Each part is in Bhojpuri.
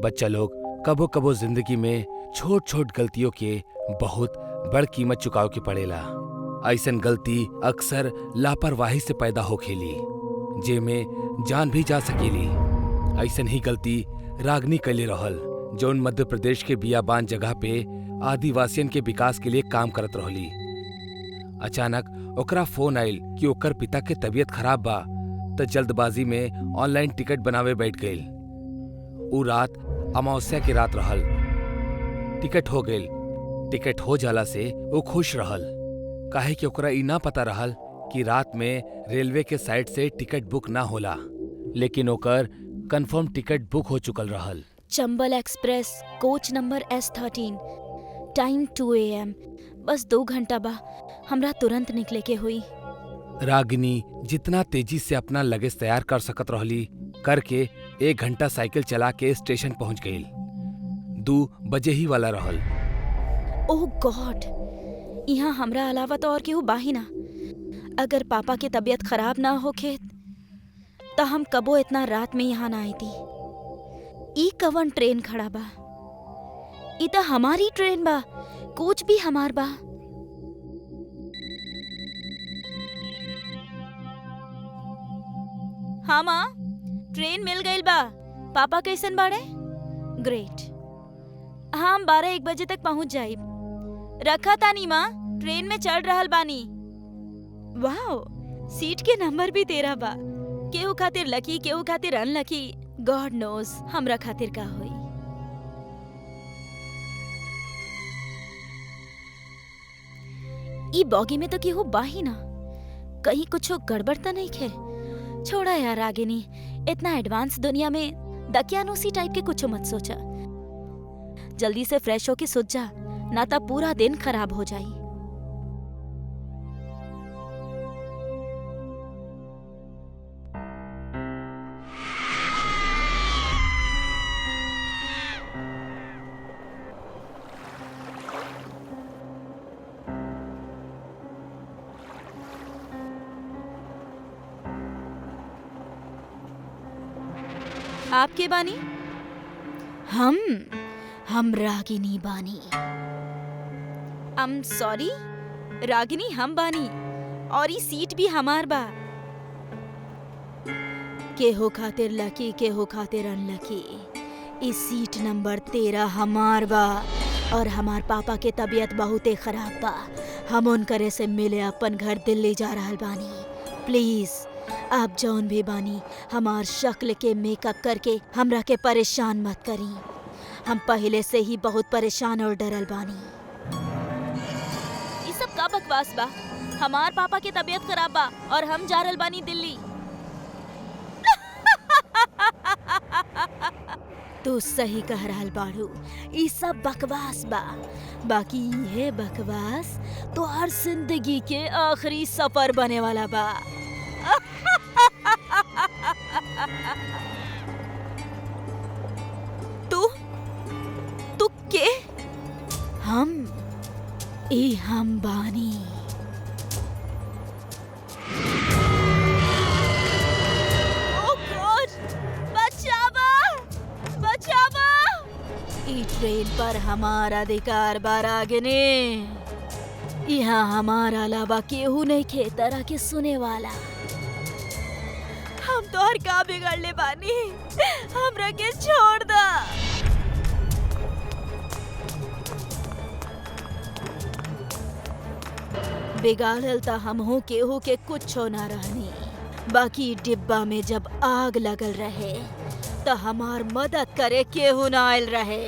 बच्चा लोग कबो कबो जिंदगी में छोट छोट गलतियों के बहुत बड़ कीमत चुकाव के पड़ेला। ऐसन गलती अक्सर लापरवाही से पैदा होखेली जेमे जान भी जा सकेली। ऐसन ही गलती रागनी कैले रहल जौन मध्य प्रदेश के बियाबान जगह पे आदिवासियन के विकास के लिए काम करत रहली। अचानक ओकरा फोन आइल कि ओकर पिता के तबीयत खराब बा, त जल्दबाजी में ऑनलाइन टिकट बनावे बैठ गइल। उ रात अमावस्या की रात रहल। टिकट हो गइल। टिकट हो जाला से वो खुश रहल, काहे कि ओकरा ई ना पता रहल कि रात में रेलवे के साइट से टिकट बुक ना होला, लेकिन ओकर कंफर्म टिकट बुक हो चुकल रहल। Chambal express Cooch number S13, time 2 AM। बस 2 घंटा बा, हमरा तुरंत निकले के हुई। रागिनी जितना तेजी से अपना लगेज तैयार कर सकत रहली करके 1 घंटा साइकिल चला के स्टेशन पहुंच गई। 2 बजे ही वाला रहल। ओह गॉड, यहाँ हमरा अलावा तो और केहू बाही ना। अगर पापा के तबीयत खराब ना होखे तो हम कबो इतना रात में यहाँ ना आईती। ई कवन ट्रेन खड़ा बा? ई तो हमारी ट्रेन बा, कोच भी हमार बा। हाँ माँ, ट्रेन मिल गइल बा। पापा कैसन बाड़े? ग्रेट। हाँ, हम 12-1 बजे तक पहुँच जाइब। रखा तानी माँ, ट्रेन में चढ़ रहल बानी। वाओ, सीट के नंबर भी 13 बा। केहू खातिर लकी, केहू खातिर अनलकी। गॉड नोज हमरा खातिर का होई। ई बॉगी में तो केहू बाही ना, कहीं कुछ गड़बड़ तो नहीं खे। छोड़ा यार रागिनी, इतना एडवांस दुनिया में दकियानूसी टाइप के कुछ मत सोचा। जल्दी से फ्रेश होके सो जा, ना तो पूरा दिन खराब हो जाई। आपके बानी? हम रागिनी बानी। सॉरी, रागिनी हम बानी और ई सीट भी हमार बा। केहू खातिर लकी, केहू खातिर अनलकी। ई सीट नंबर 13 हमार बा और हमार पापा के तबीयत बहुते खराब बा। हम उनकरे से मिले अपन घर दिल्ली जा रहल बानी। प्लीज आप जौन भी बानी हमार शक्ल के मेकअप करके हमरा के परेशान मत करी। हम पहले से ही बहुत परेशान और डरल बानी। ये सब का बकवास बा? हमार पापा के तबीयत खराब बा और हम जा रहल बानी दिल्ली। तू सही कह रहल बाड़ू, ये सब बकवास बा। बाकी ये बकवास तो हर जिंदगी के आखिरी सफर बने वाला बा। तू के? हम बानी। ओ गॉड, बचावा, बचावा। ई ट्रेन पर हमारा अधिकार बा रागिनी। यहाँ हमारा अलावा केहू नहीं खे तरह के सुने वाला। हम तोहर का बिगड़ले बानी, हमरा के छोड़ दा। बिगाड़ल त हमहू केहू के कुछो ना रहनी। बाकी डिब्बा में जब आग लगल रहे त हमार मदद करे केहू ना आयल रहे।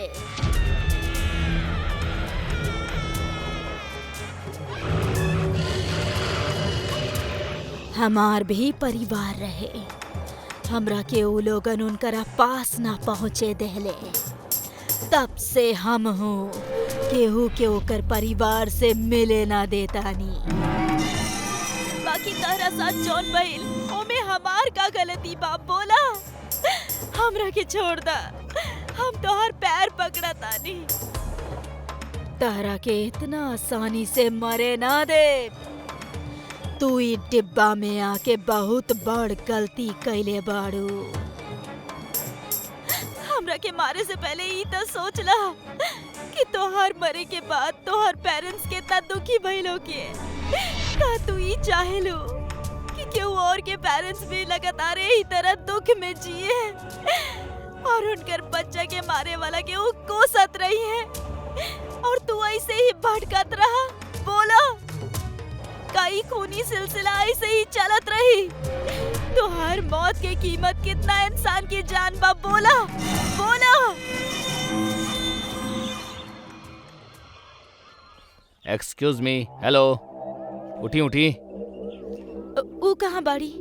हमार भी परिवार रहे, हमरा के उ लोगन उनकरा पास ना पहुँचे देहले। तब से हम हूँ केहू के ओकर परिवार से मिले ना देतानी। बाकी तहरा साथ जौन भइल ओमे हमार का गलती बा? बोला, हमरा के छोड़ दा। हम तोहर पैर पकड़तानी। तहरा के इतना आसानी से मरे ना दे। तू ई डिब्बा में आके बहुत बड़ गलती कैले बाड़ू। हमरा हमरा के मारे से पहले ही तो सोचला कि तोहार मरे के बाद तोहार पेरेंट्स कितना दुखी भइलो के। का तू ही चाहेलो कि केहू और के पेरेंट्स भी लगातार यही तरह दुख में जिए और उनकर बच्चा के मारे वाला के वो कोसत रही है और तू ऐसे ही भटकत रहा? बोला कई खूनी सिलसिला ऐसे ही चलत रही तो हर मौत की कीमत कितना इंसान की जान बा? बोला बोला। एक्सक्यूज मी, हेलो, उठी उठी। वो कहाँ बाड़ी?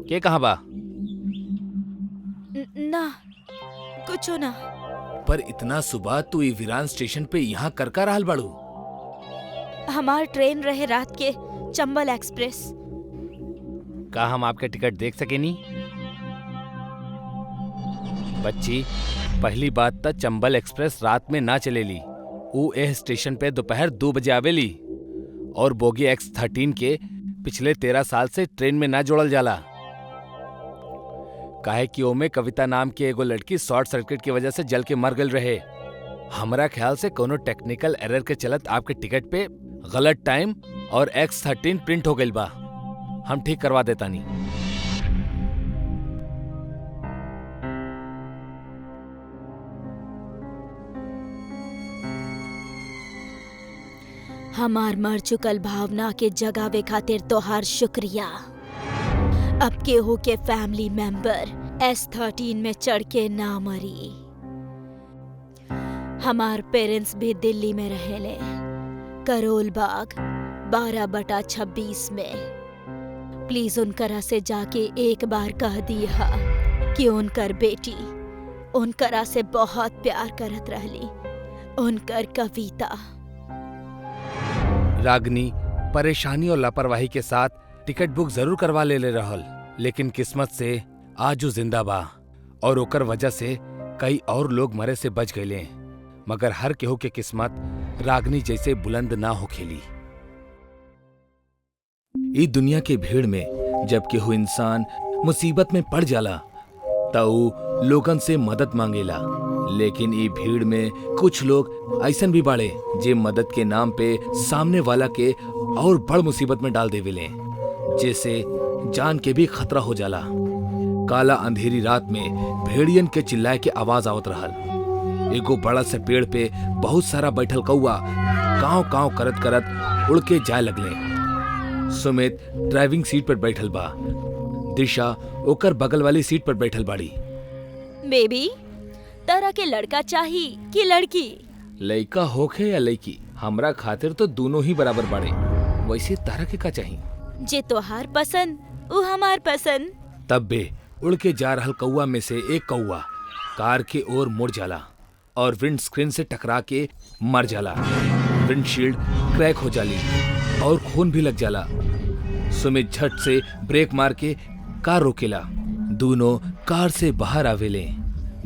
के कहाँ बा? ना कुछ ना। पर इतना सुबह तू ई वीरान स्टेशन पे यहाँ कर रहल बाड़ू? हमार ट्रेन रहे रात के चंबल एक्सप्रेस। का हम आपके टिकट देख सकेनी? बच्ची, पहली बात तो चंबल एक्सप्रेस रात में ना चलेली। ऊ एह स्टेशन पे दोपहर 2 बजे आवेली और बोगी X13 के पिछले 13 साल से ट्रेन में ना जोड़ल जाला। काहे कि ओमे कविता नाम की एगो लड़की शॉर्ट सर्किट की वजह से जल के मर गल रहे। हमरा ख्याल से कोनो टेक्निकल एरर के चलत आपके टिकट पे गलत टाइम और X13 प्रिंट हो गइल बा। हम ठीक करवा देतानी। हमार मर चुकल भावना के जगावे खातिर तोहार शुक्रिया। अब केहू के फैमिली मेंबर S13 में चढ़ के ना मरी। हमार पेरेंट्स भी दिल्ली में रहेले, करोल बाग 12/26 में। प्लीज उनकरा से जाके एक बार कह दिया कि उनकर बेटी उनकरा से बहुत प्यार करत रहली। उनकर कविता। रागनी परेशानी और लापरवाही के साथ टिकट बुक जरूर करवा ले रहल, लेकिन किस्मत से आज वो जिंदा बा और ओकर वजह से कई और लोग मरे से बच गए। मगर हर केहू के किस्मत रागनी जैसे बुलंद ना हो खेली। ई दुनिया के भीड़ में जब केहू इंसान मुसीबत में पड़ जाला त ऊ लोगन से मदद मांगेला, लेकिन ई भीड़ में कुछ लोग ऐसन भी बाड़े जे मदद के नाम पे सामने वाला के और बड़ मुसीबत में डाल देवेले, जैसे जान के भी खतरा हो जाला। काला अंधेरी रात में भेड़ियन के चिल्लाए के आवाज आवत रहल। एगो बड़ा से पेड़ पे बहुत सारा बैठल कौआ काव काव करत करत उड़ के जाए लगले। सुमित ड्राइविंग सीट पर बैठल बा। दिशा ओकर बगल वाली सीट पर बैठल बाड़ी। बेबी, तरह के लड़का चाही कि लड़की? लड़का होखे या लड़की, हमरा खातिर तो दोनों ही बराबर बाड़े। वैसे तारा के का चाही? जे तोहार पसंद उ हमार पसंद। तब बे उड़ के जा रहल कौआ में से एक कौआ कार के ओर मुड़ जाला और विंड स्क्रीन से टकरा के मर जाला। विंडशील्ड क्रैक हो जाली और खून भी लग जाला। सुमित झट से ब्रेक मार के कार रोकेला। दोनों कार से बाहर आवेले।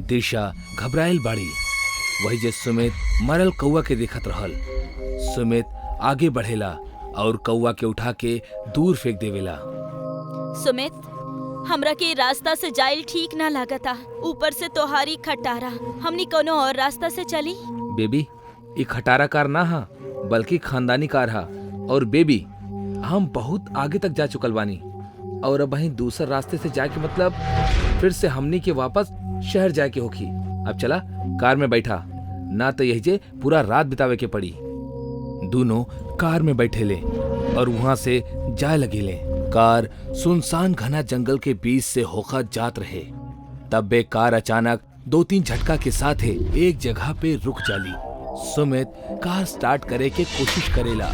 दिशा घबराइल बाड़ी। वही जे सुमित मरल कौआ के देखत रहल। सुमित आगे बढ़ेला और कौआ के उठा के दूर फेंक देवेला। सुमित, हमरा के रास्ता से जाइल ठीक ना लागता। ऊपर से तोहारी खटारा। हमनी कोनो और रास्ता से चली? बेबी, ई खटारा कार ना हा, बल्कि खानदानी कार हा। और बेबी, हम बहुत आगे तक जा चुकल बानी और अब वहीं दूसरे रास्ते से जाके मतलब फिर से हमनी के वापस शहर जाए के होखी। अब चला कार में बैठा, ना तो यही जे पूरा रात बितावे के पड़ी। दोनों कार में बैठेले और वहां से जाए लगेले। कार सुनसान घना जंगल के बीच से होकर जात रहे। तब बे कार अचानक 2-3 झटका के साथ एक जगह पे रुक जाली। सुमित कार स्टार्ट करे के कोशिश करेला,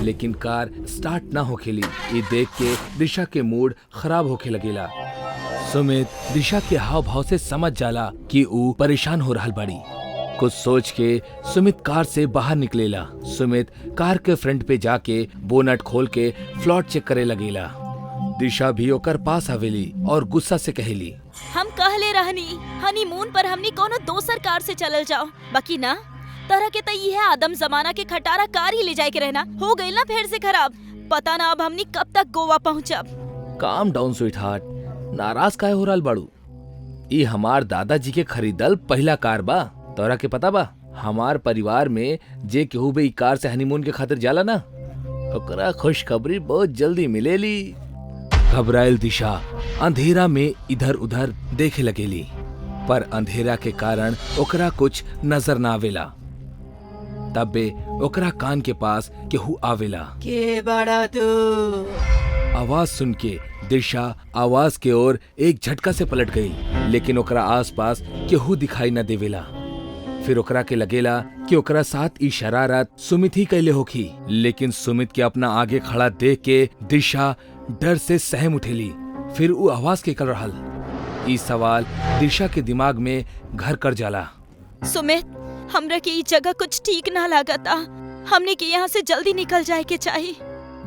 लेकिन कार स्टार्ट ना होखेली। ये देख के दिशा के मूड खराब होके लगेला। सुमित दिशा के हाव भाव से समझ जाला कि ऊ परेशान हो रहल बाड़ी। कुछ सोच के सुमित कार से बाहर निकलेला। सुमित कार के फ्रंट पे जाके बोनट खोल के फ्लोर चेक करे लगेला। दिशा भी ओकर पास आवेली और गुस्सा से कहेली, हम कहले रहनी हनीमून पर हमनी कोनो दोसर कार से चलल जाओ, बाकी ना तरह के तई है आदम जमाना के खटारा कार ही ले जाए के रहना। हो गई ना फिर से खराब। पता ना अब हमनी कब तक गोवा पहुँचब। काम डाउन स्वीट हार्ट, नाराज काहे हो रहल बाड़ू? ई हमार दादाजी के खरीदल पहला कार बा। तोरा के पता बा हमार परिवार में जे केहू भी ई कार से हनीमून के खातिर जाला ना, ओकरा खुशखबरी बहुत जल्दी मिलेली। घबराइल दिशा अंधेरा में इधर उधर देखे लगेली, पर अंधेरा के कारण ओकरा कुछ नजर ना आवेला। तबे ओकरा कान के पास केहू आवेला। के बड़ा तू? आवाज सुन के दिशा आवाज के ओर एक झटका से पलट गई, लेकिन ओकरा आसपास केहू दिखाई न देवेला। फिर ओकरा के लगेला कि ओकरा साथ ई शरारत सुमित ही कैले होखी, लेकिन सुमित के अपना आगे खड़ा देख के दिशा डर से सहम उठेली। फिर वो आवाज के कर रहल। ई सवाल दिशा के दिमाग में घर कर जाला। सुमित, हमरा के ई जगह कुछ ठीक ना लागता। हमने के यहाँ से जल्दी निकल जाए के चाहिए।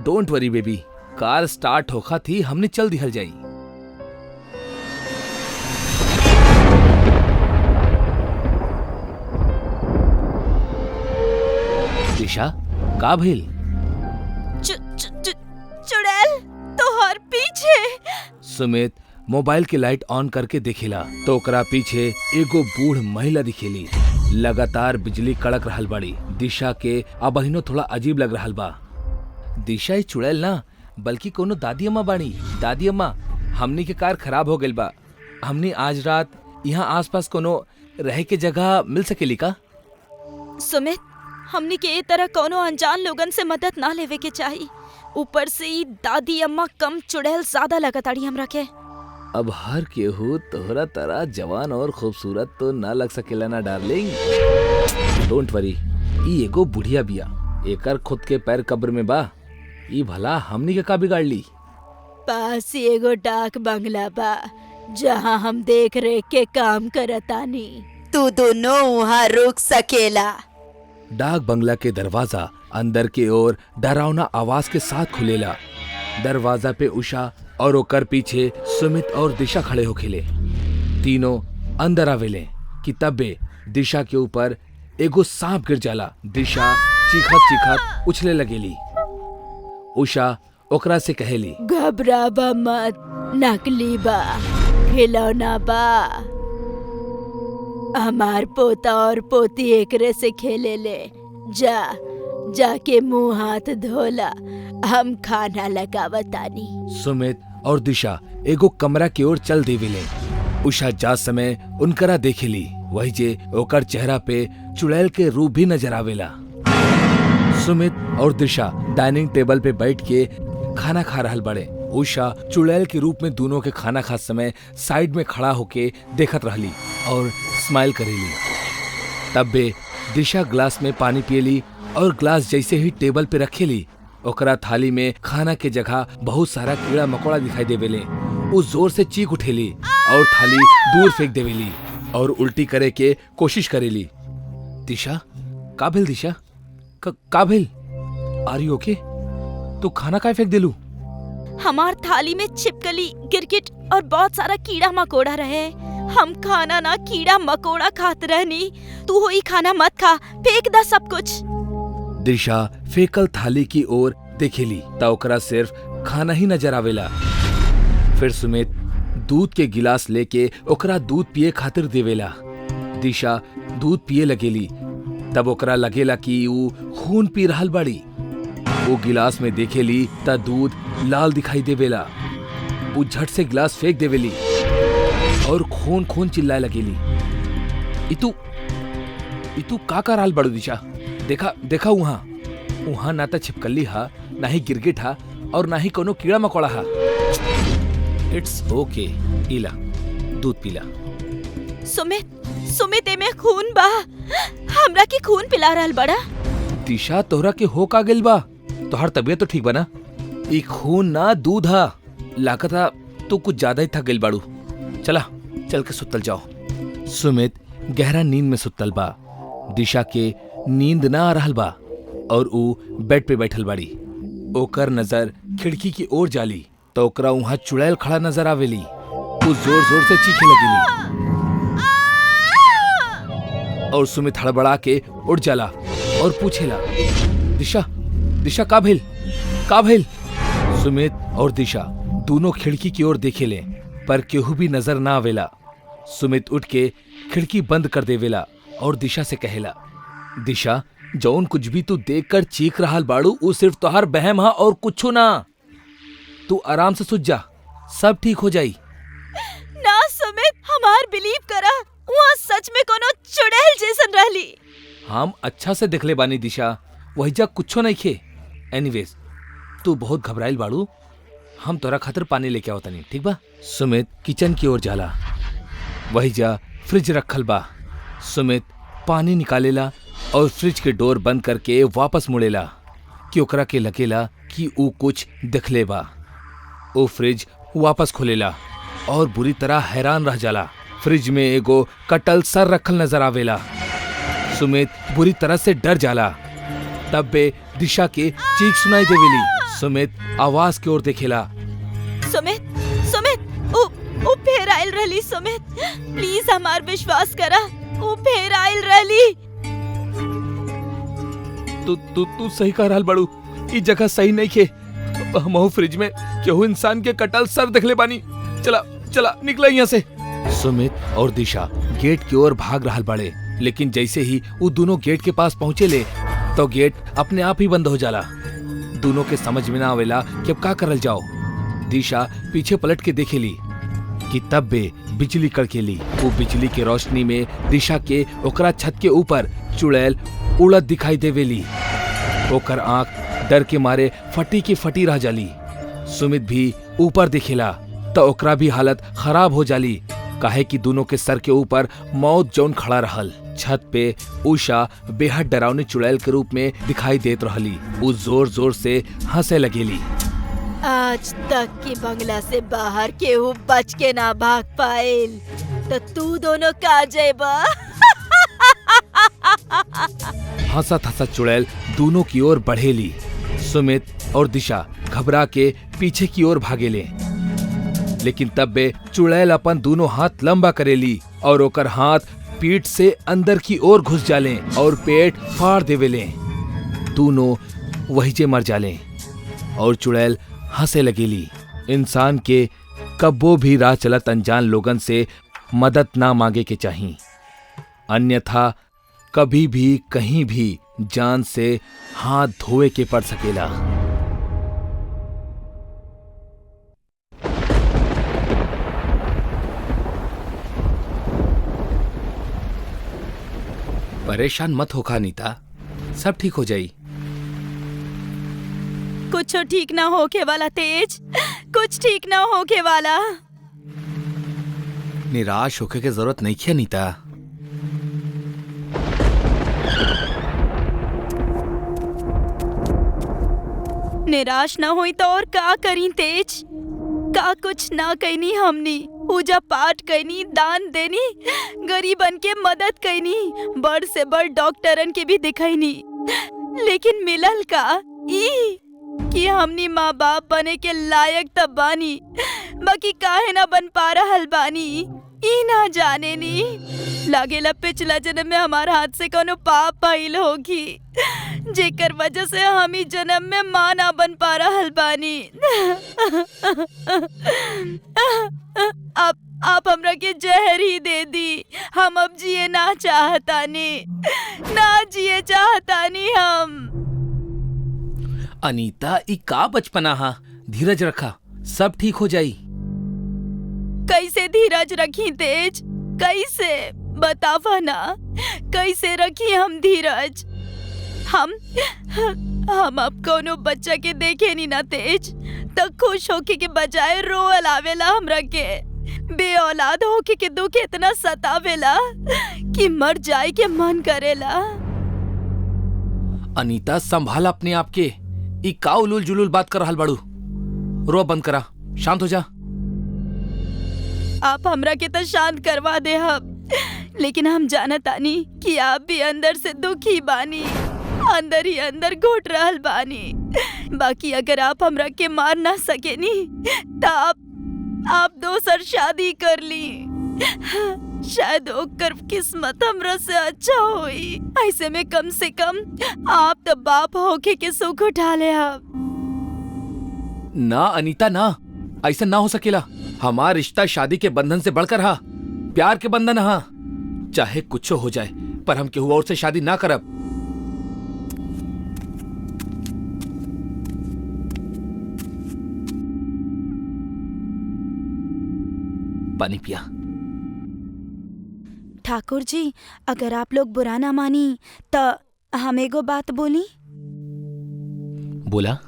Don't worry baby, car start होखा थी, हमने चल दिहल जाई। दिशा का भइल? चुड़ैल तोहर पीछे। सुमित मोबाइल की लाइट ऑन करके देखेला तो ओकरा पीछे एगो बूढ़ महिला दिखेली। लगातार बिजली कड़क रहल बाड़ी। दिशा के अबहिनो थोड़ा अजीब लग रहल बा। दिशा ही चुड़ैल ना बल्कि कोनो दादी अम्मा बाड़ी। दादी अम्मा, हमनी के कार खराब हो गइल बा। हमनी आज रात यहाँ आसपास कोनो रहे के जगह मिल सकेली का? सुमित, हमनी के ए तरह कोनो अनजान लोगन से मदद ना लेवे के चाहिए। ऊपर से ई दादी अम्मा कम चुड़ैल ज्यादा लगताड़ी हमरा के। अब हर केहू तोहरा तरह जवान और खूबसूरत तो ना लग सकेला ना डार्लिंग। डोंट वरी, ई एगो बुढ़िया बिया, एकर खुद के पैर कब्र में बा। ई भला हमनी के का बिगाड़ ली? पास ही एगो डाक बंगला बा जहाँ हम देख रेख के काम करतानी। तू दोनों वहाँ रुक सकेला। डाक बंगला के दरवाजा अंदर के ओर डरावना आवाज के साथ खुलेला। दरवाजा पे उषा और ओकर पीछे सुमित और दिशा खड़े हो खिले। तीनों अंदर आवेले कि तब्बे दिशा के ऊपर एगो सांप गिर जाला। दिशा चीखत चीखत उछले लगेली। उषा ओकरा से कहेली, घबराबा मत, नकली बा, खिलौना बा। हमार पोता और पोती एकरे से खेले ले। जाके मुंह हाथ धोला, हम खाना लगावतानी। सुमित और दिशा एगो कमरा की ओर चल देवेले। उषा जा समय उनकरा देखेली, वही जे ओकर चेहरा पे चुड़ैल के रूप भी नजर आवेला। सुमित और दिशा डाइनिंग टेबल पे बैठ के खाना खा रहल बड़े। उषा चुड़ैल के रूप में दोनों के खाना खाते समय साइड में खड़ा होके देखत रहली और स्माइल करेली। तब्बे दिशा ग्लास में पानी पियली और ग्लास जैसे ही टेबल पे रखेली, ओकरा थाली में खाना के जगह बहुत सारा कीड़ा मकोड़ा दिखाई देवेले। वो जोर से चीख उठेली और थाली दूर फेंक देवेली और उल्टी करे के कोशिश करेली। दिशा का भेल? दिशा का भेल? आर यू ओके? तू खाना काहे फेंक देलू? हमार थाली में छिपकली, गिरगिट और बहुत सारा कीड़ा मकोड़ा रहे। हम खाना ना कीड़ा मकोड़ा खात रहनी। तू होई खाना मत खा, फेंक दा सब कुछ। दिशा फेकल थाली की ओर देखेली ता ओकरा सिर्फ खाना ही नजर आवेला। फिर सुमित दूध के गिलास लेके ओकरा दूध पिए खातिर देवेला। दिशा दूध पिए लगेली, तब ओकरा लगेला कि ऊ खून पी रहल बाड़ी। वो गिलास में देखेली ता दूध लाल दिखाई देवेला। वो झट से गिलास फेंक देवेली और खून खून चिल्लाए लगेली। इतू का रहल बड़ो दिशा? देखा वहाँ ना तो छिपकली हा, ना ही गिरगिट हा और ना ही कोनो कीड़ा मकोड़ा हा। इट्स ओके, इला दूध पीला। सुमित एमे खून बा। हमरा के खून पिला रहल बड़ा। दिशा तोहरा के हो का गेल बा? तोहर तबीयत तो ठीक बा ना? ई खून ना दूध हा। लागता तू कुछ ज्यादा ही थक गेल बाड़ू। चल के सुतल जाओ। सुमित गहरा नींद में सुतल बा। दिशा के नींद ना आ रहल बा और ऊ बेड पे बैठल बाड़ी। ओकर नजर खिड़की की ओर जाली तो ओकरा वहाँ चुड़ैल खड़ा नजर आवेली। वो जोर जोर से चीखे लगेली और सुमित हड़बड़ा के उठ जाला और पूछेला, दिशा का भेल? सुमित और दिशा दोनों खिड़की की ओर देखेले पर केहू भी नजर ना आवेला। सुमित उठ के खिड़की बंद कर देवेला और दिशा से कहेला, दिशा जौन कुछ भी तू देख कर चीख रहा बाड़ू वो सिर्फ तोहार बहम हा और कुछो ना। तू आराम से सुत जा, सब ठीक हो जाई। ना सुमित, हमार बिलीव करा, वहाँ सच में कोनो चुड़ैल जैसन रहली। हम अच्छा से देखले बानी दिशा, वही जा कुछो नहीं खे। एनीवेज तू बहुत घबराइल बाड़ू, हम तोरा खातिर पानी लेके आवत नहीं, ठीक बा। सुमित किचन की ओर जाला, वही जा फ्रिज रखल बा। सुमित पानी निकालेला और फ्रिज के डोर बंद करके वापस मुड़ेला कि ओकरा के लगेला कि ऊ कुछ दिखले बा। वो फ्रिज वापस खोलेला और बुरी तरह हैरान रह जाला। फ्रिज में एगो कटल सर रखल नजर आवेला। सुमित बुरी तरह से डर जाला। तब बे दिशा के चीख सुनाई देवेली। सुमित आवाज की ओर देखेला। सुमित, सुमित, ऊ फेर आइल रहली। सुमित प्लीज हमार विश्वास करा, ऊ फेर आइल रहली। तू सही कह रहल बाड़ू, ई जगह सही नहीं खे। हमहू फ्रिज में केहू इंसान के कटल सर देखले बानी। चला चला निकला यहाँ से। सुमित और दिशा गेट की ओर भाग रहल बाड़े, लेकिन जैसे ही वो दोनों गेट के पास पहुँचे ले तो गेट अपने आप ही बंद हो जाला। दोनों के समझ में ना आवेला कि अब का करल जाओ। दिशा पीछे पलट के देखेली कि तब बे बिजली कड़केली। वो बिजली के रोशनी में दिशा के ओकरा छत के ऊपर चुड़ैल उड़त दिखाई देवेली। ओकर आंख डर के मारे फटी की फटी रह जाली। सुमित भी ऊपर दिखेला तो ओकरा भी हालत खराब हो जाली, काहे कि दोनों के सर के ऊपर मौत जौन खड़ा रहल। छत पे उषा बेहद डरावनी चुड़ैल के रूप में दिखाई देत रहली। वो जोर जोर से हंसे लगेली। आज तक की बंगला से बाहर केहू बच के ना भाग पाएल, तो तू दोनों का जेबा। हंसत हंसत चुड़ैल दोनों की ओर बढ़ेली। सुमित और दिशा घबरा के पीछे की ओर भागेले, लेकिन तब बे चुड़ैल अपन दोनों हाथ लंबा करेली और ओकर हाथ पीठ से अंदर की ओर घुस जाले और पेट फाड़ देवेले। दोनों वही जे मर जाले और चुड़ैल हंसे लगेली। इंसान के कब्बो भी राह चलत अनजान लोगन से मदद ना मांगे के चाहिए, अन्यथा कभी भी कहीं भी जान से हाथ धोए के पड़ सकेला। परेशान मत हो नीता, सब ठीक हो जाई। कुछ ठीक ना होके वाला तेज, कुछ ठीक ना होके वाला। निराश होके की जरूरत नहीं है नीता। निराश ना हुई तो और का करी तेज? का कुछ ना कहनी हमनी, पूजा पाठ कहनी, दान देनी, गरीबन के मदद कहनी, बड़ से बड़ डॉक्टरन के भी दिखैनी, लेकिन मिलल का ई कि हमनी माँ बाप बने के लायक तब बानी, बाकी काहे ना बन पा रहल बानी ई ना जाने नी। लागेला पिछला जन्म में हमारे हाथ से कोनो पाप भइल होगी, जेकर वजह से हम ही जन्म में माँ ना बन पा रहल बानी। अब आप हमरा के जहर ही दे दी, हम अब जिए ना चाहतानी, ना जिए चाहतानी हम। अनीता ई का बचपना हा, धीरज रखा, सब ठीक हो जाई। कैसे धीरज रखी तेज, कैसे बतावा ना, कैसे रखी हम धीरज? हम अब कोनो बच्चा के देखे नी ना तेज तो खुश होके के बजाय रोअल आवेला। हमरा के बे औलाद होके के दुख इतना सतावेला कि मर जाए के मन करेला। अनीता संभाल अपने आप के, ई का उलूल जुलूल बात कर रहल बाड़ू। रो बंद करा, शांत हो जा। आप हमरा के तो शांत करवा दे हम, लेकिन हम जानतानी कि आप भी अंदर से दुखी बानी, अंदर ही अंदर घुट रहल बानी। बाकी अगर आप हमरा के मार ना सकेनी तो आप दोसर शादी कर ली, शायद ओकर किस्मत हमरा से अच्छा होई। ऐसे में कम से कम आप तो बाप होके के सुख उठा ले। आप ना अनीता ना, ऐसा ना हो सकेला। हमार रिश्ता शादी के बंधन से बढ़कर हा। प्यार के बंधन हा। चाहे कुछ हो जाए पर हम केहू और से शादी ना करब। पानी पिया। ठाकुर जी, अगर आप लोग बुरा ना मानी तो हम एगो बात बोली। बोला।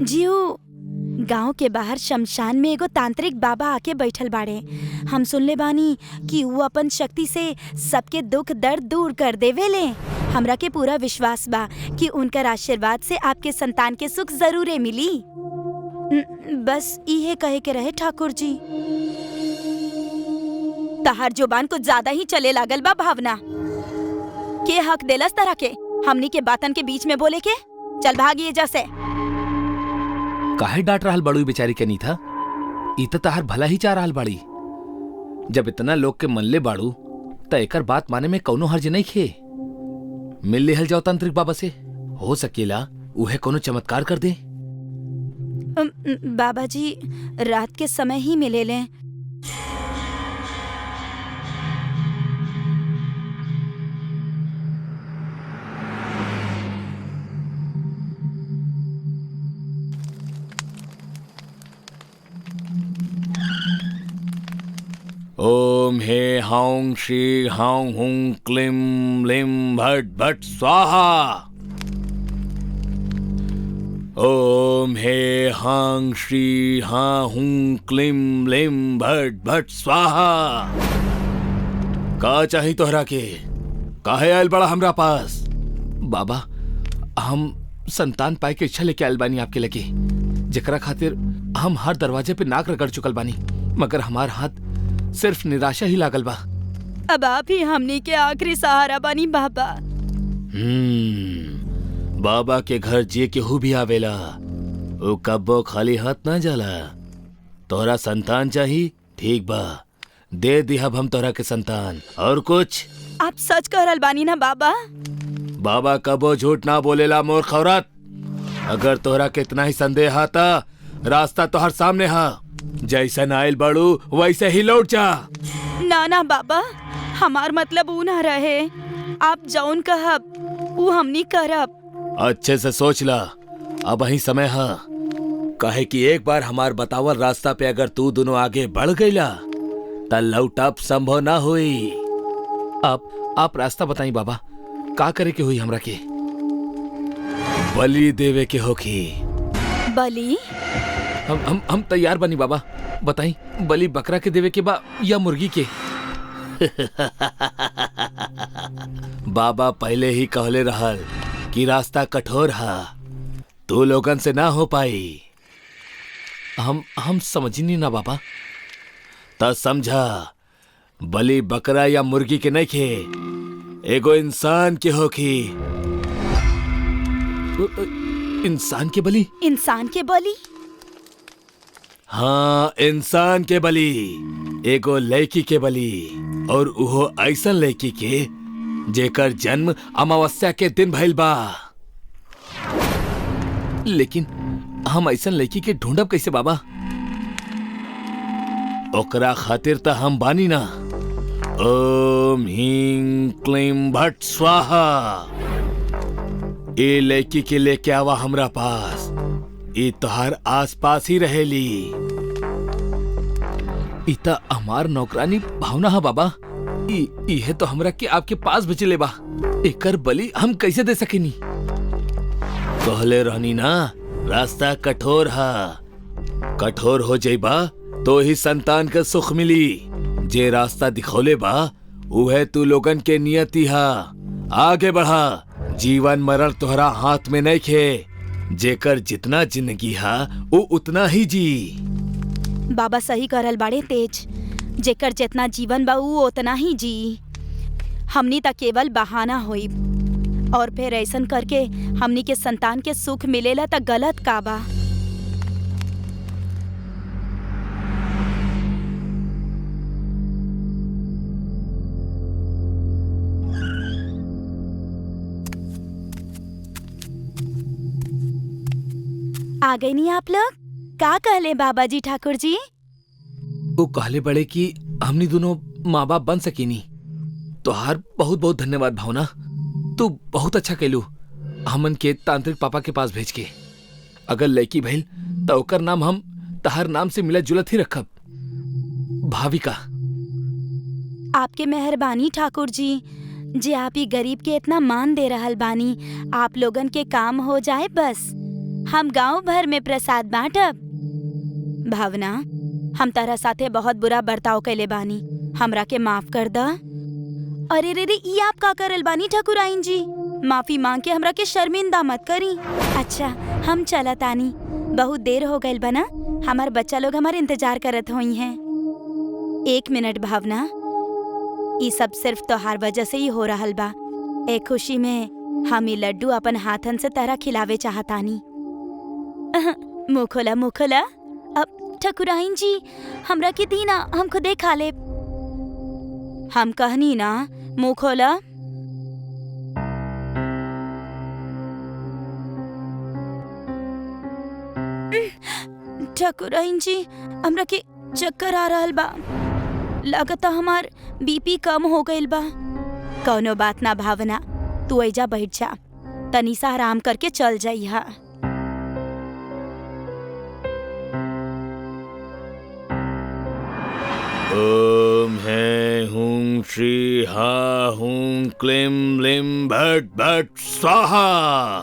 जीऊ, गांव के बाहर शमशान में एगो तांत्रिक बाबा आके बैठल बाड़े। हम सुनले बानी कि वो अपन शक्ति से सबके दुख दर्द दूर कर देवेले। हमरा के पूरा विश्वास बा कि उनकर आशीर्वाद से आपके संतान के सुख जरूरे मिली। बस इहे कहे के रहे ठाकुर जी। तहार जुबान कुछ ज्यादा ही चले लागल बा भावना। के हक देलस तरह के हमनी के बातन के बीच में बोले के? चल भागिए जैसे। काहे डांट रहल बड़ू बेचारी के नी था? ई त तहार भला ही चाह रहल बाड़ी। जब इतना लोग के मनले बाड़ू त एकर बात माने में कौनो हर्ज नहीं खे। मिल लेहल जाओ तांत्रिक बाबा से, हो सकेला उहे कोनो चमत्कार कर दे। बाबा जी रात के समय ही मिले ले। ओम हे हाउं श्री हाउं हुं क्लीं लिं भट भट स्वाहा। ओम हे हां श्री हां हुं क्लीं लिं भट भट स्वाहा। का चाही तोहरा के? काहे आयल बड़ा हमरा पास? बाबा, हम संतान पाए के इच्छा लेके आयल बानी आपके लगे, जेकरा खातिर हम हर दरवाजे पे नाक रगड़ चुकल बानी, मगर हमार हाथ सिर्फ निराशा ही लागल बा। अब आप ही हमनी के आखिरी सहारा बानी बाबा। बाबा के घर जे केहू भी आवेला वो कब्बो खाली हाथ ना जाला। तोहरा संतान चाही? ठीक बा, दे दिहब हम तोहरा के संतान। और कुछ? आप सच कह रहल बानी ना बाबा? बाबा कबो झूठ ना बोलेला मूर्ख औरत। अगर तोहरा के इतना ही संदेह आता, रास्ता तोहर सामने हा। जैसन आयल बड़ू वैसे ही लौट जा। ना ना बाबा, हमार मतलब ऊ ना रहे। आप जौन कहब ऊ हमनी करब। अच्छे से सोच ला, अब ही समय है। कहे कि एक बार हमार बतावल रास्ता पे अगर तू दोनों आगे बढ़ गईला त लौटब संभव ना हुई। आप रास्ता बताई बाबा, का करे के हुई हमरा के? बलि देवे के होखी। बलि? हम तैयार बनी बाबा, बताई बलि बकरा के देवे के बा या मुर्गी के? बाबा पहले ही कहले रहल कि रास्ता कठोर है, तू लोगन से ना हो पाई। हम समझी ना बाबा। त समझा, बलि बकरा या मुर्गी के नहीं खे, एगो इंसान के होखी। इंसान के बलि? इंसान के बलि? हाँ, इंसान के बलि, एगो लड़की के बलि, और उहो ऐसन लड़की के जेकर जन्म अमावस्या के दिन भइल बा। लेकिन हम ऐसन लड़की के ढूंढब कैसे बाबा? ओकरा खातिर त हम बानी ना। ओम ह्रीं क्लीं भट स्वाहा। ए लड़की के लेके आवा हमरा पास। ई तोहार आस पास ही रहेली। इता हमार नौकरानी भावना है बाबा। इहे तो हमरा के आपके पास भेजले बा। एकर बलि हम कैसे दे सकेनी? कहले रहनी ना, रास्ता कठोर है। कठोर हो जाइबा तो ही संतान का सुख मिली। जे रास्ता दिखौले बा उहे तू लोगन के नियति हा। आगे बढ़ा, जीवन मरण तोहरा हाथ में नहीं खे। जेकर जितना जिंदगी हा वो उतना ही जी। बाबा सही करल बाड़े तेज। जेकर जितना जीवन बा ऊ उतना ही जी। हमनी त केवल बहाना होई, और फिर ऐसन करके हमनी के संतान के सुख मिलेला त गलत का बा? आ गई नहीं आप लोग? का कहले बाबा जी ठाकुर जी? वो कहले बड़े कि हमनी दोनों माँ बाप बन सकीनी। तोहार बहुत बहुत धन्यवाद भावना। तू बहुत अच्छा कैलू हमन के तांत्रिक पापा के पास भेज के। अगर लड़की भइल तो ओकर नाम हम तहार नाम से मिलत जुलत ही रखब, भाविका। आपके मेहरबानी ठाकुर जी, जे आप ही गरीब के इतना मान दे रहल बानी। आप लोगन के काम हो जाए बस, हम गांव भर में प्रसाद बांटब। भावना, हम तारा साथे बहुत बुरा बर्ताव कैले बानी, हमरा के माफ कर दा। अरे रे रे, ई आप का करल बानी ठाकुराइन जी? माफी मांग के हमरा के शर्मिंदा मत करी। अच्छा, हम चलत आनी, बहुत देर हो गइल बना। हमार बच्चा लोग हमारे इंतजार करत होई हैं। 1 मिनट भावना, ई सब सिर्फ तोहार वजह से ही हो रहल बा। एक खुशी में हम ई लड्डू अपन हाथन से तरह खिलावे चाहतानी। मुँह खोला, मुँह खोला। अब ठकुराइन जी, हमरा के दी ना, हम खुदे खा ले। हम कहनी ना, मुँह खोला। ठकुराइन जी, हमरा के चक्कर आ रहल बा, लगता हमार बीपी कम हो गइल बा। कौनो बात ना भावना, तू ऐजा बैठ जा, तनी सा आराम करके चल जाइहा। ओम है हूं श्री हा हूं क्लीम लिम भट भट स्वाहा।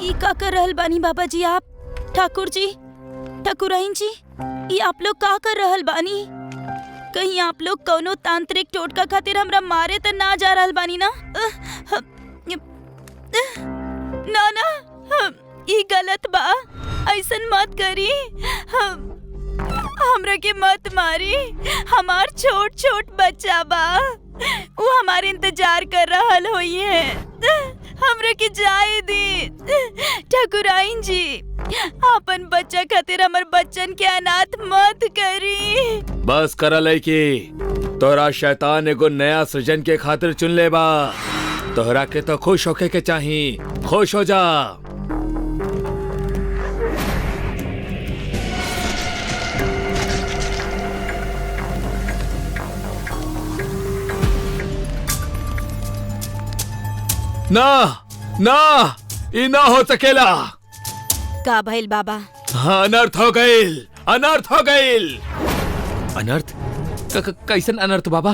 ई का कर रहल बानी बाबा जी आप? ठाकुर जी, ठाकुराइन जी, ई आप लोग का कर रहल बानी? कहीं आप लोग कौनो तांत्रिक टोटका खातिर हमरा मारे त ना जा रहल बानी ना? ना ना, ई गलत बा, ऐसन मत करी। हमरा के मत मारी, हमार छोट छोट बच्चा बा, वो हमारे इंतजार कर रहल होई है। हमरा के जाए दी। ठाकुराइन जी, अपन बच्चा खातिर हमर बच्चन के अनाथ मत करी। बस करा लड़की, तोरा शैतान एगो नया सृजन के खातिर चुन ले बा। तोहरा के तो खुश होके के चाही, खुश हो जा। ना ना, ई ना हो सकेला। का भइल बाबा? हाँ, अनर्थ हो गइल, अनर्थ हो गइल। अनर्थ? कैसन अनर्थ बाबा?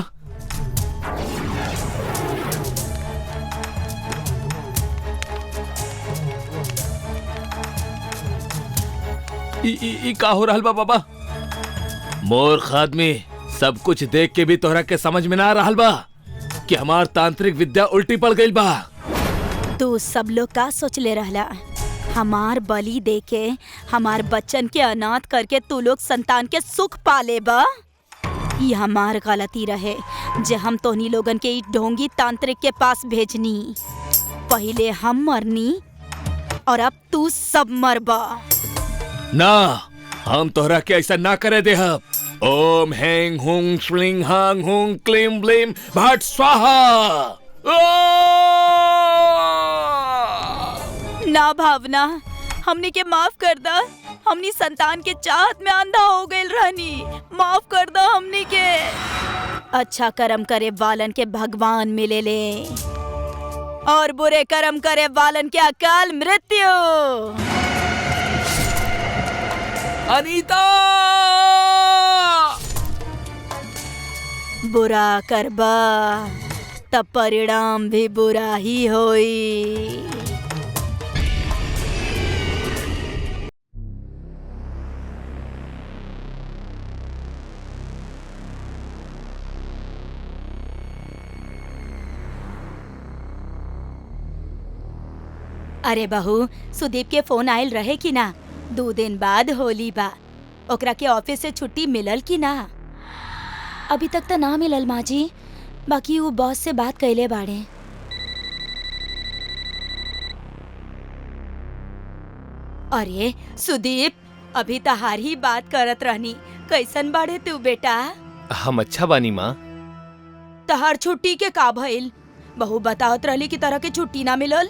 ई का हो रहल बा बाबा? मूर्ख आदमी, सब कुछ देख के भी तोहरा के समझ में ना रहल बा कि हमार तांत्रिक विद्या उल्टी पड़ गइल बा। तू सब लोग का सोच ले रहला? हमार बलि देके हमार बच्चन के अनाथ करके तू लोग संतान के सुख पाले बा। ये हमार गलती रहे जे हम तोहनी लोगन के ई ढोंगी तांत्रिक के पास भेजनी। पहले हम मरनी और अब तू सब मरबा। ना, हम तोहरा के ऐसा ना करे देहब। ओम हैंग हुंग श्लिंग हांग हुंग क्लीम ब्लीम भट स्वाहा। ना भावना, हमनी के माफ कर दा। हमनी संतान के चाहत में अंधा हो गइल रहनी, माफ कर दा हमनी के। अच्छा कर्म करे वालन के भगवान मिले ले, और बुरे कर्म करे वालन के अकाल मृत्यु। अनीता! बुरा करबा तब परिणाम भी बुरा ही होई। अरे बहू, सुदीप के फोन आयल रहे कि ना? 2 दिन बाद होली बा, ओकरा के ऑफिस से छुट्टी मिलल कि ना? अभी तक तो ना मिलल माँ जी, बाकी वो बॉस से बात कैले बाड़े। अरे सुदीप, अभी तहार ही बात करत रहनी। कैसन बाड़े तू बेटा? हम अच्छा बानी माँ। तहार छुट्टी के का भइल? बहू बतावत रहली कि तरह के छुट्टी ना मिलल।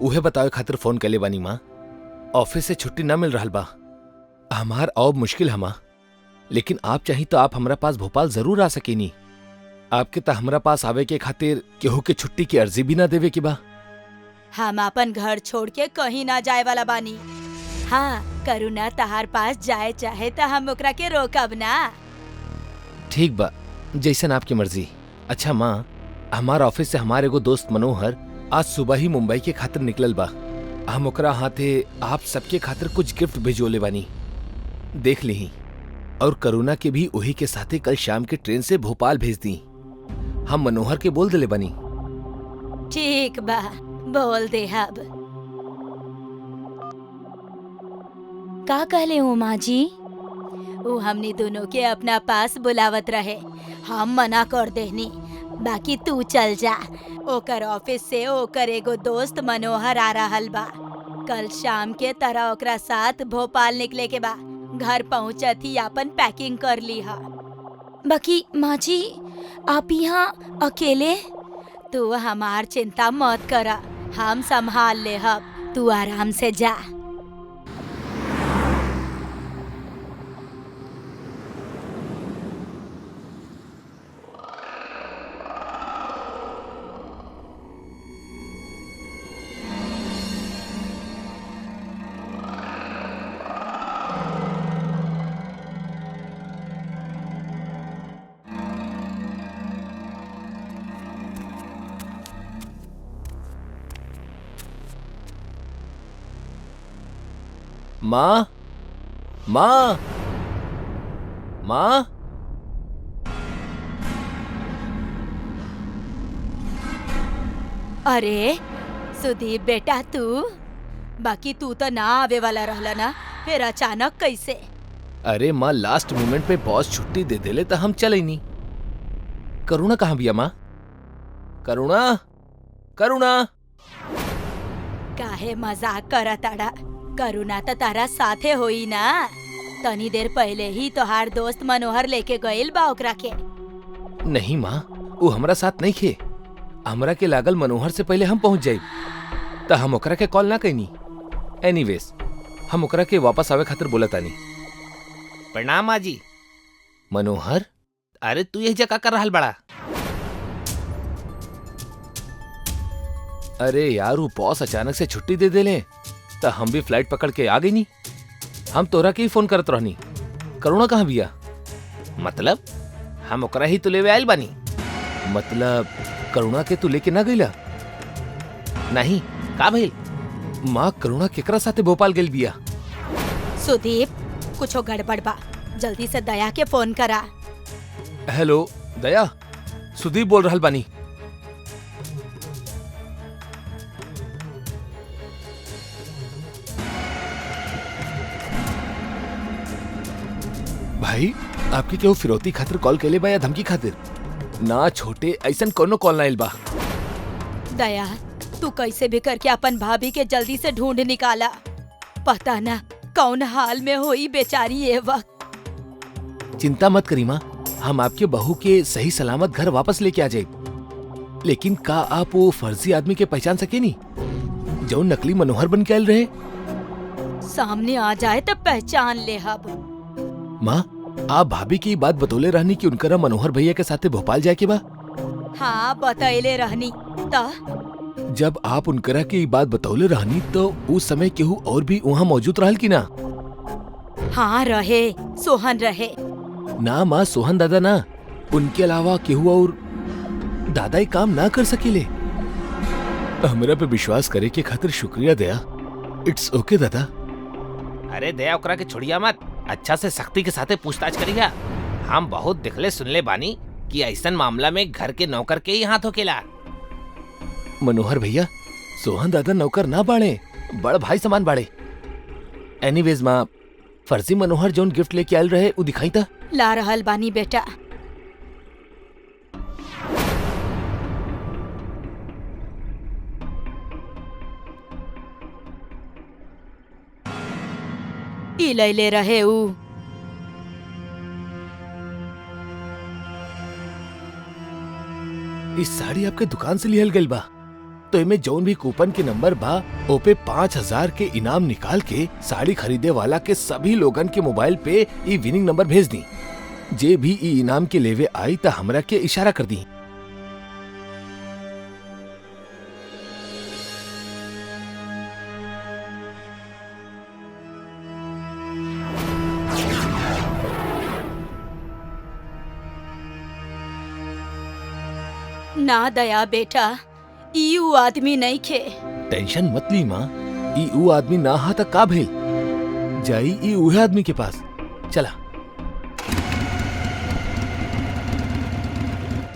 उहे बतावे खातिर फोन कैले बानी माँ। ऑफिस से छुट्टी ना मिल रहल बा, हमार अब मुश्किल हमा। लेकिन आप चाहिए तो आप हमारा पास भोपाल जरूर आ सकेनी। आपके त हमरा पास आवे के खातिर केहू के छुट्टी की अर्जी भी ना देवे के बा। हम अपन घर छोड़ के कहीं ना जाए वाला बानी। हाँ, करुणा तहार पास जाए चाहे तो हम ओकरा के रोकब ना। ठीक बा, जैसन आपकी मर्जी। अच्छा माँ, हमारा ऑफिस से हमारे एगो दोस्त मनोहर आज सुबह ही मुंबई के खातिर निकलल बा। हम ओकरा हाथे आप सबके खातिर कुछ गिफ्ट भेजोले बानी, देख ली। और करुणा के भी वही के साथे कल शाम के ट्रेन से भोपाल भेज दी। हम मनोहर के बोल दिले बानी। ठीक बा, बोल दे। अब का कहले उमा जी? वो हमनी दोनों के अपना पास बुलावत रहे, हम मना कर देनी। बाकी तू चल जा। ओकर ऑफिस से ओकर एगो दोस्त मनोहर आ रहल बा। कल शाम के तरह ओकरा साथ भोपाल निकले के बा। घर पहुँचत ही अपन पैकिंग कर ली हा। बाकी माँ जी, आप यहाँ अकेले? तू हमार चिंता मत करा, हम संभाल ले हब। तू आराम से जा। माँ, माँ, माँ। अरे सुदीप बेटा, तू? बाकी तू तो ना आवे वाला रहला ना, फिर अचानक कैसे? अरे माँ, लास्ट मोमेंट पे बॉस छुट्टी दे देले तो हम चले नहीं। करुणा कहाँ बिया माँ? करुणा, करुणा। काहे मजाक करताड़ा? करुणा तो तारा साथे होई ना। तनी देर पहले ही तोहार दोस्त मनोहर लेके गइल बा ओकरा के। नहीं माँ, वो हमरा साथ नहीं खे। हमरा के लागल मनोहर से पहले हम पहुँच जाये, तो हम ओकरा के कॉल ना कईनी। एनीवेज, हम ओकरा के वापस आवे खातिर बोला तानी। प्रणाम माँ जी। मनोहर, अरे तू यही जगह कर रहल बड़ा? अरे यार, वो बॉस अचानक से छुट्टी दे देले तो हम भी फ्लाइट पकड़ के आ गई नी। हम तोरा के ही फोन करत रहनी। करुणा कहाँ बिया? मतलब हम ओकरा ही तो लेवे आयल बानी। मतलब करुणा के तू लेके ना गईला? नहीं, का भइल? माँ, करुणा केकरा साथे भोपाल गेल बिया? सुदीप, कुछो गड़बड़ बा, जल्दी से दया के फोन करा। हेलो दया, सुदीप बोल रहल बानी। भाई, आपके केहू फिरौती खातिर कॉल केले बा या धमकी खातिर? ना छोटे, ऐसन कोनो कॉल ना आइल बा। दया, तू कैसे भी करके अपन भाभी के जल्दी से ढूंढ निकाला। पता ना कौन हाल में होई बेचारी ये वक्त। चिंता मत करी माँ, हम आपके बहू के सही सलामत घर वापस लेके आ जाए। लेकिन का आप वो फर्जी आदमी के पहचान सके नी जो नकली मनोहर बन के आयल रहे? सामने आ जाए तो पहचान ले हब। माँ, आप भाभी की बात बतौले रहनी कि उनकरा मनोहर भैया के साथे भोपाल जाए के बा? हाँ, बतैले रहनी। जब आप उनकरा की बात बतौले रहनी तो उस समय केहू और भी वहाँ मौजूद रहल की ना? हाँ रहे, सोहन रहे। ना माँ, सोहन दादा ना, उनके अलावा केहू और दादा ही काम ना कर सकेले। हमरा पे विश्वास करे के खातिर शुक्रिया दया। इट्स ओके दादा। अरे दया, ओकरा के छोड़िया मत, अच्छा से सख्ती के साथे पूछताछ करिया। हम बहुत दिखले सुनले बानी कि ऐसन मामला में घर के नौकर के ही हाथ होकेला। मनोहर भैया, सोहन दादा नौकर ना बाड़े, बड़ भाई समान बाड़े। एनीवेज माँ, फर्जी मनोहर जोन गिफ्ट लेके आयल रहे, वो दिखाई था? ला रहल बानी बेटा। ई ले रहे ऊ। इस साड़ी आपके दुकान से लिहल गइल बा, तो इमे जौन भी कूपन के नंबर बा ओपे 5000 के इनाम निकाल के साड़ी खरीदे वाला के सभी लोगन के मोबाइल पे ई विनिंग नंबर भेज दी। जे भी ई इनाम के लेवे आई त हमरा के इशारा कर दी। ना दया बेटा, ई ऊ आदमी नहीं खे। टेंशन मत ली माँ, ई ऊ आदमी ना हा त का भेल, जाई ई उहे आदमी के पास। चला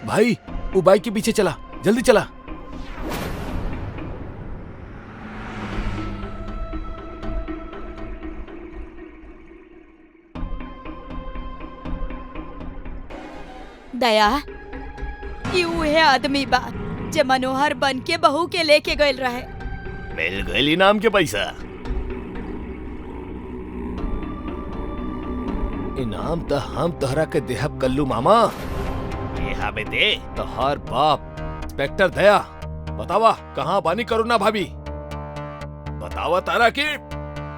भाई, वो बाइक के पीछे चला, जल्दी चला। दया, ई उहे आदमी बा जे मनोहर बन के बहू के लेके गइल रहे। मिल गइल इनाम के पैसा। इनाम तो हम तोहरा के देहब कल्लू मामा। यहाँ पे दे। तोहर बाप इंस्पेक्टर दया, बतावा कहाँ बानी करुणा भाभी? बतावा तारा की।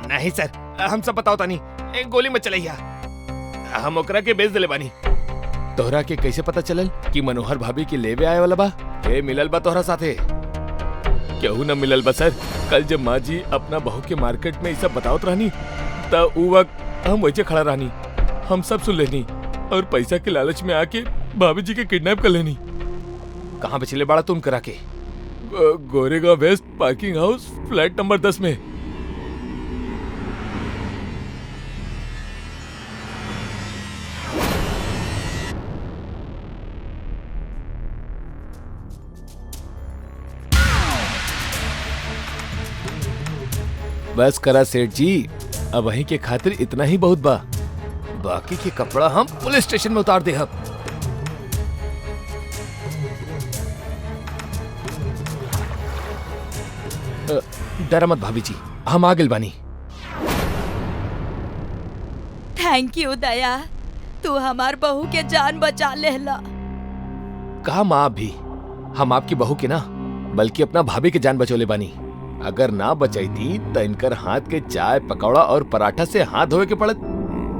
नहीं सर, हम सब बताओ तानी, एक गोली मत चलैया, हम ओकरा के बेच दिले बानी। तोहरा के कैसे पता चलल कि मनोहर भाभी के लेवे आए वाला बा? के मिलल बा तोहरा साथे? केहू न मिलल बा सर। कल जब माँ जी अपना बहू के मार्केट में ये सब बतावत रहनी तब उ वक्त हम वैसे खड़ा रहनी, हम सब सुन लेनी और पैसा के लालच में आके भाभी जी के किडनैप कर लेनी। कहाँ पे चले बाड़ा तुम करा के? Goregaon west parking house flat number 10 में। बस करा सेठ जी, अब वहीं के खातिर इतना ही बहुत बा। बाकी के कपड़ा हम पुलिस स्टेशन में उतार दे। डरा मत भाभी जी, हम आ गइल बानी। थैंक यू दया, तू हमार बहू के जान बचा लेला। कहा माँ भी, हम आपकी बहू के ना बल्कि अपना भाभी के जान बचोले बानी। अगर ना बचाई थी तो इनकर हाथ के चाय पकौड़ा और पराठा से हाथ धोए के पड़त।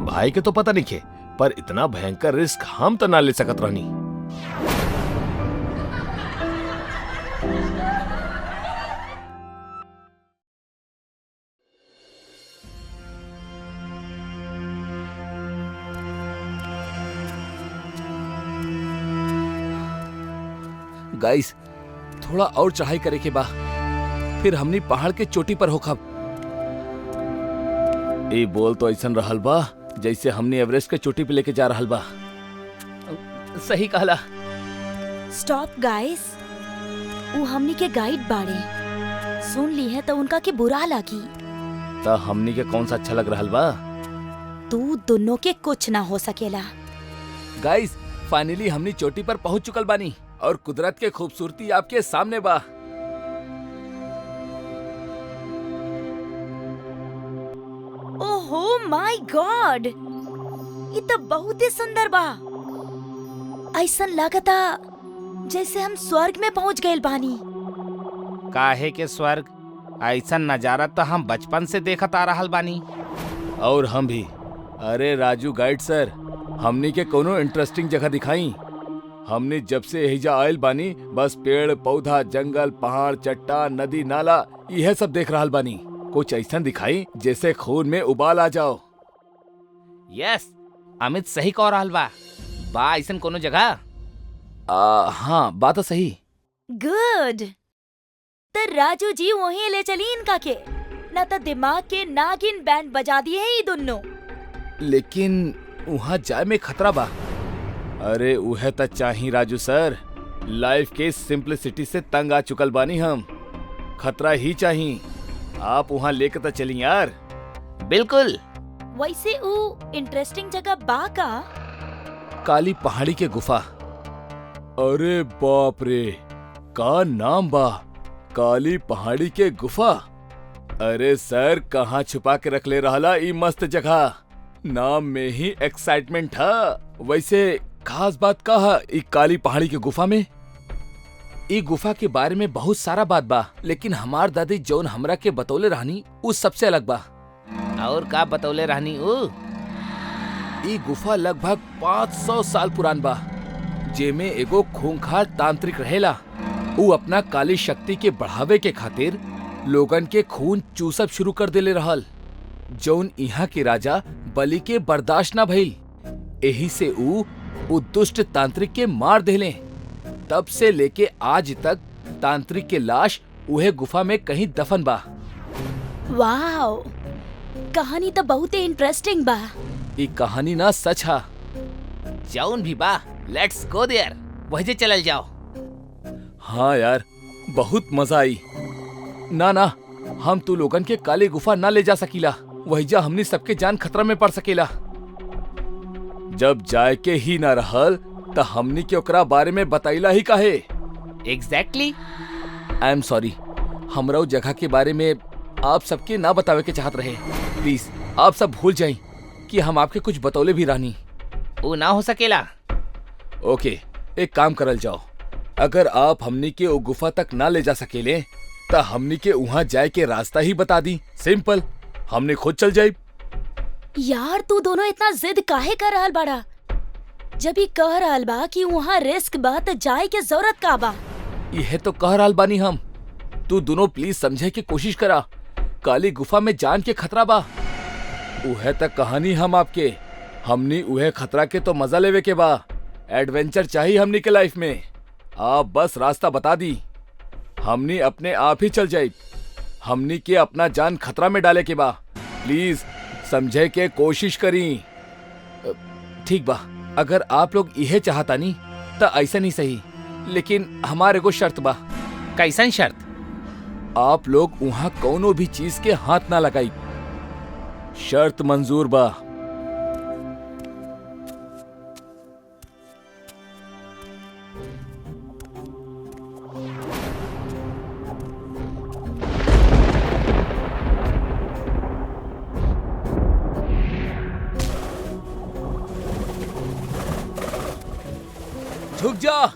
भाई के तो पता नहीं खे, पर इतना भयंकर रिस्क हम तो ना ले सकत रहनी। गाइस, थोड़ा और चढ़ाई करे के बा, फिर हमनी पहाड़ के चोटी पर होखब। ए बोल तो ऐसन रहल बा जैसे हमनी एवरेस्ट के चोटी पे लेके जा रहल बा। सही कहला। स्टॉप गाइस, वो हमनी के गाइड बाड़े, सुन ली है तो उनका के बुरा लगी। ता हमनी के कौन सा अच्छा लग रहल बा? तू दोनों के कुछ ना हो सकेला। गाइस, फाइनली हमनी चोटी पर पहुंच चुकल बानी और कुदरत के खूबसूरती आपके सामने बा। ओहो माय गॉड, ये तो बहुत ही सुंदर बा। ऐसा लगता जैसे हम स्वर्ग में पहुंच गए बानी। काहे के स्वर्ग? ऐसा नजारा तो हम बचपन से देखत आ रहल बानी। और हम भी। अरे राजू गाइड सर, हमनी के कोनो इंटरेस्टिंग जगह दिखाई। हमने जब से एहिजा आयल बानी बस पेड़ पौधा जंगल पहाड़ चट्टान नदी नाला यह सब देख रहल बानी। कुछ ऐसा दिखाई जैसे खून में उबाल आ जाओ। यस, अमित सही कह रहल बा। बा ऐसन कोनो जगह? हाँ, बात तो सही। गुड, तो राजू जी वहीं ले चली इनका के, ना तो दिमाग के नागिन बैंड बजा दिए है ये दोनों। लेकिन वहाँ जाए में खतरा बा। अरे उहे त चाही राजू सर, लाइफ के सिंपलिसिटी से तंग आ चुकल बानी हम। खतरा ही चाही। आप वहाँ लेके तो चली यार। बिल्कुल। वैसे वो इंटरेस्टिंग जगह बा का? काली पहाड़ी के गुफा। अरे बाप रे, का नाम बा, काली पहाड़ी के गुफा। अरे सर, कहाँ छुपा के रख ले रहला ई मस्त जगह। नाम में ही एक्साइटमेंट है। वैसे खास बात का है ई काली पहाड़ी के गुफा में? ई गुफा के बारे में बहुत सारा बात बा, लेकिन हमार दादी जौन हमरा के बतौले रहनी उस सबसे अलग बा। और का बतौले रहनी? ई गुफा लगभग 500 साल पुरान बा, जेमे एगो खूंखार तांत्रिक रहेला। ऊ अपना काली शक्ति के बढ़ावे के खातिर लोगन के खून चूसब शुरू कर देले रहल, जौन यहाँ के राजा बलि के बर्दाश्त ना भइल। एही से ऊ दुष्ट तांत्रिक के मार देले। तब से लेके आज तक तांत्रिक के लाश उहे गुफा में कहीं दफन बा। वाओ, कहानी तो बहुत ही इंटरेस्टिंग बा। ई कहानी ना सच हा। जौन भी बा, लेट्स गो देयर, वहीं चलल जाओ। हाँ यार, बहुत मजा आई। ना, हम तू लोगन के काली गुफा ना ले जा सकीला, वहीजा हमनी सबके जान खतरा में पड़ सकेला। जब जाए के ही ना रहल त हमनी के ओकरा बारे में बताइला ही काहे? एग्जैक्टली। आई एम सॉरी, हमरा उ जगह के बारे में आप सबके ना बतावे के चाहत रहे। प्लीज आप सब भूल जाई कि हम आपके कुछ बतौले भी रहनी। वो ना हो सकेला। ओके, एक काम करल जाओ, अगर आप हमनी के वो गुफा तक ना ले जा सकेले त हमनी के वहाँ जाए के रास्ता ही बता दी। सिंपल, हमने खुद चल जाए। यार तू दोनों इतना जिद काहे कर रहल बाड़ा? जब ही कह रहल बा कि वहाँ रिस्क बा त जाए के जरूरत का बा? यह तो कह रहल बानी हम। तू दोनों प्लीज समझे की कोशिश करा, काली गुफा में जान के खतरा बा। उहे तक कहानी हम आपके, हमनी उहे खतरा के तो मजा लेवे के बा। एडवेंचर चाहिए हमनी के लाइफ में। आप बस रास्ता बता दी, हमनी अपने आप ही चल जाए। हमनी के अपना जान खतरा में डाले के बा। प्लीज समझे के कोशिश करी। ठीक बा, अगर आप लोग यह चाहता नहीं तो ऐसा नहीं सही, लेकिन हमारे को शर्त बा। कैसन शर्त? आप लोग वहाँ कोनो भी चीज के हाथ ना लगाई। शर्त मंजूर बा। झुक जा।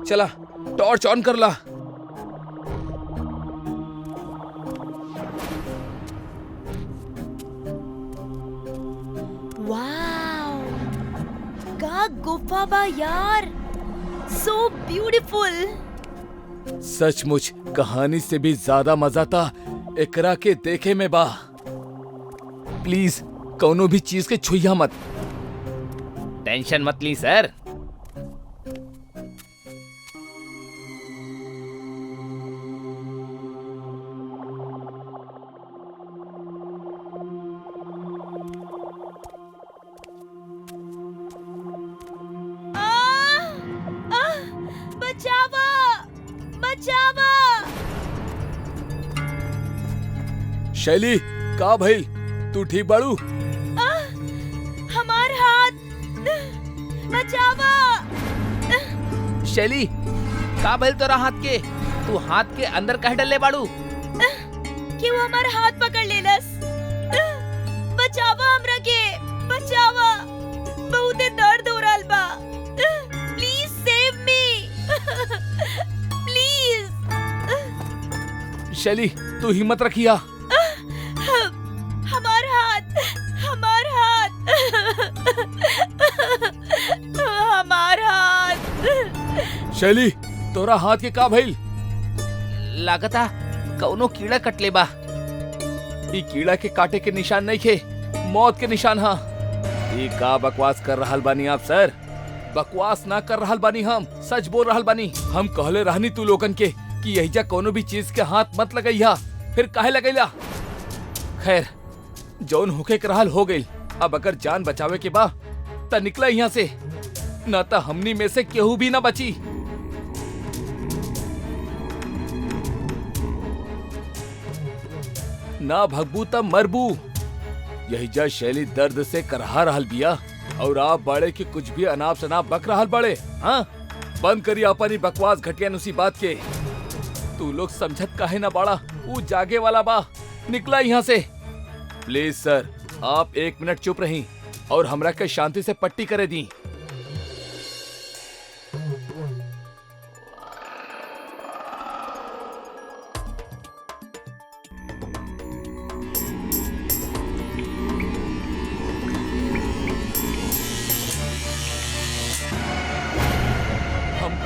चला, टॉर्च ऑन कर ला। वाओ, का गुफा बा यार, सो ब्यूटीफुल। सचमुच कहानी से भी ज्यादा मजा था एकरा के देखे में बा। प्लीज कोनो भी चीज के छुइया मत। टेंशन मत ली सर। बचावा, बचावा। शैली, का भइल? तू ठीक बाड़ू? हमार हाथ, बचावा। शैली, का भइल तोरा हाथ के? तू हाथ के अंदर कह डले बाड़ू? क्यों हमार हाथ पकड़ लेलस? बचावा हमरा के, बचावा। बहुते दर्द हो रहल बा। Please save me, please. शैली, तू हिम्मत रखिया। हमार हाथ, हमार हाथ, हमार हाथ। शैली, तोरा हाथ के का भइल? लागता कौनो कीड़ा कटले बा। ई कीड़ा के काटे के निशान नहीं खे, मौत के निशान हा। ई का बकवास कर रहल बानी आप सर? बकवास ना कर रहल बानी हम, सच बोल रहल बानी। हम कहले रहनी तू लोगन के कि यहीजा कोनो भी चीज के हाथ मत लगैया, फिर काहे लगैला? खैर, जौन होके के रहल हो गइल। अब अगर जान बचावे के बा त निकला यहाँ से, ना त हमनी में से केहू भी ना बची। ना भगबू त मरबू। यहीजा शैली दर्द से करहा रहल बिया और आप बड़े के कुछ भी अनाप शनाप बक रहल बड़े। हाँ, बंद करिए अपनी बकवास घटिया नुसी बात के। तू लोग समझत काहे ना बाड़ा? वो जागे वाला बा, निकला यहाँ से। प्लीज सर, आप 1 मिनट चुप रही और हमरा के शांति से पट्टी करे दी।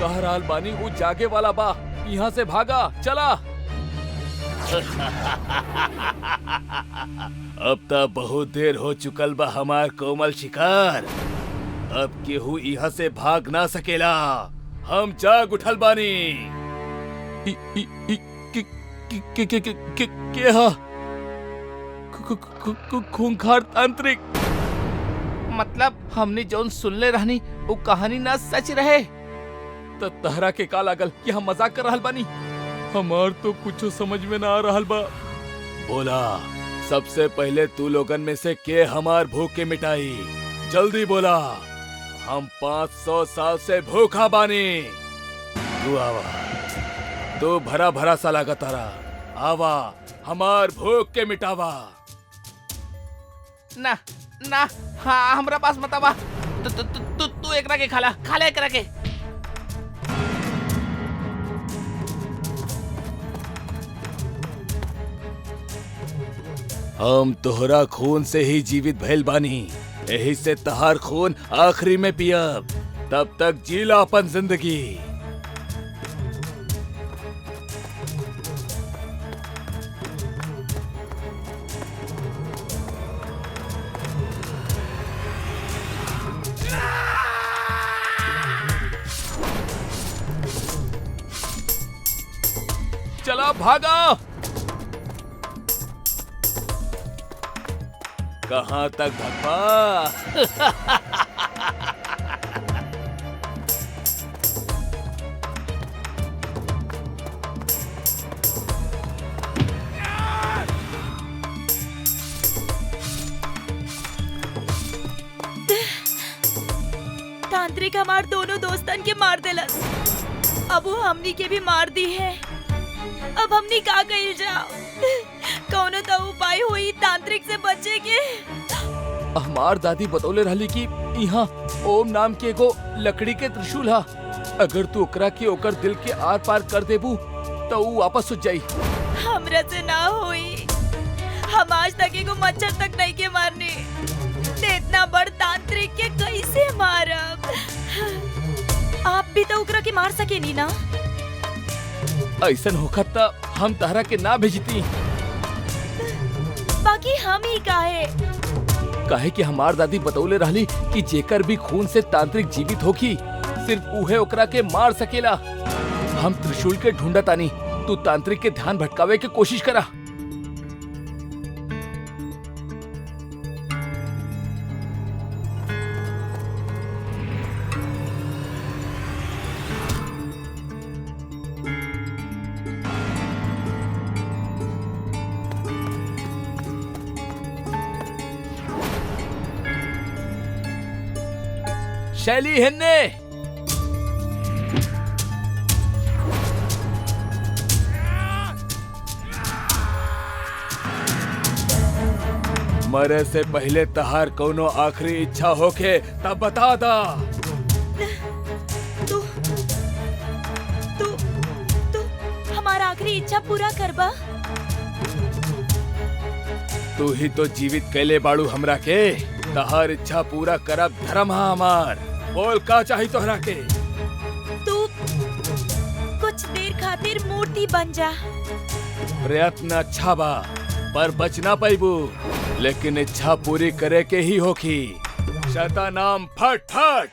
कह रहल बानी उ जागे वाला बा, यहाँ से भागा चला। अब तक बहुत देर हो चुकल बा हमार कोमल शिकार, अब केहू यहाँ से भाग ना सकेला, हम जाग उठल बानी। खूंखार तांत्रिक, मतलब हमने जौन सुनले रहनी वो कहानी ना सच रहे। तो तहरा के का लागल कि हम मजाक कर रहल बानी? हमार तो कुछ समझ में ना आ रहल बा। बोला, सबसे पहले तू लोगन में से के हमार भूख के मिटाई, जल्दी बोला। हम 500 साल से भूखा बानी। तू आवा, तू भरा भरा सा लागत तारा, आवा हमार भूख के मिटावा। ना ना, हाँ हमरा पास मत आवा। तू एकरा के खाला एकरा के। हम तोहरा खून से ही जीवित भइल बानी, यही से तहार खून आखिरी में पियब, तब तक जीला अपन जिंदगी। चला भागा। कहाँ तक भगवा? तांत्रिक हमार दोनों दोस्तन के मार देलस, अब वो हमनी के भी मार दी है। अब हमनी का कइल जाओ? कौनो तो उपाय हुई तांत्रिक से बचे के। हमार दादी बतौले रहली कि यहाँ ओम नाम के एगो लकड़ी के त्रिशूल हा, अगर तू ओकरा के ओकर दिल के आर पार कर देबू तो ऊ वापस उठ जाई। हमरा से ना हुई, हम आज तक एगो मच्छर तक नहीं के मारने, ते इतना बड़ तांत्रिक के कैसे मारब? आप भी तो ओकरा के मार सके नी ना? ऐसन होखत त हम तहरा के ना भेजती। बाकी हम ही काहे कि हमार दादी बतौले रहली कि जेकर भी खून से तांत्रिक जीवित होखी, सिर्फ उहे ओकरा के मार सकेला। हम त्रिशूल के ढूंढतानी, तू तांत्रिक के ध्यान भटकावे के कोशिश करा। शैली हिन्ने, मरे से पहले तहार कौनो आखिरी इच्छा होके तब बता दा। तू हमारा आखिरी इच्छा पूरा करबा? तू ही तो जीवित कैले बाड़ू हमरा के, तहार इच्छा पूरा करब धर्म हा हमार। बोल का चाही तोहरा के? तू कुछ देर खातिर मूर्ति बन जा। प्रयत्न अच्छा बा, पर बच ना पाइबू, लेकिन इच्छा पूरी करे के ही होखी। शतनाम फट फट।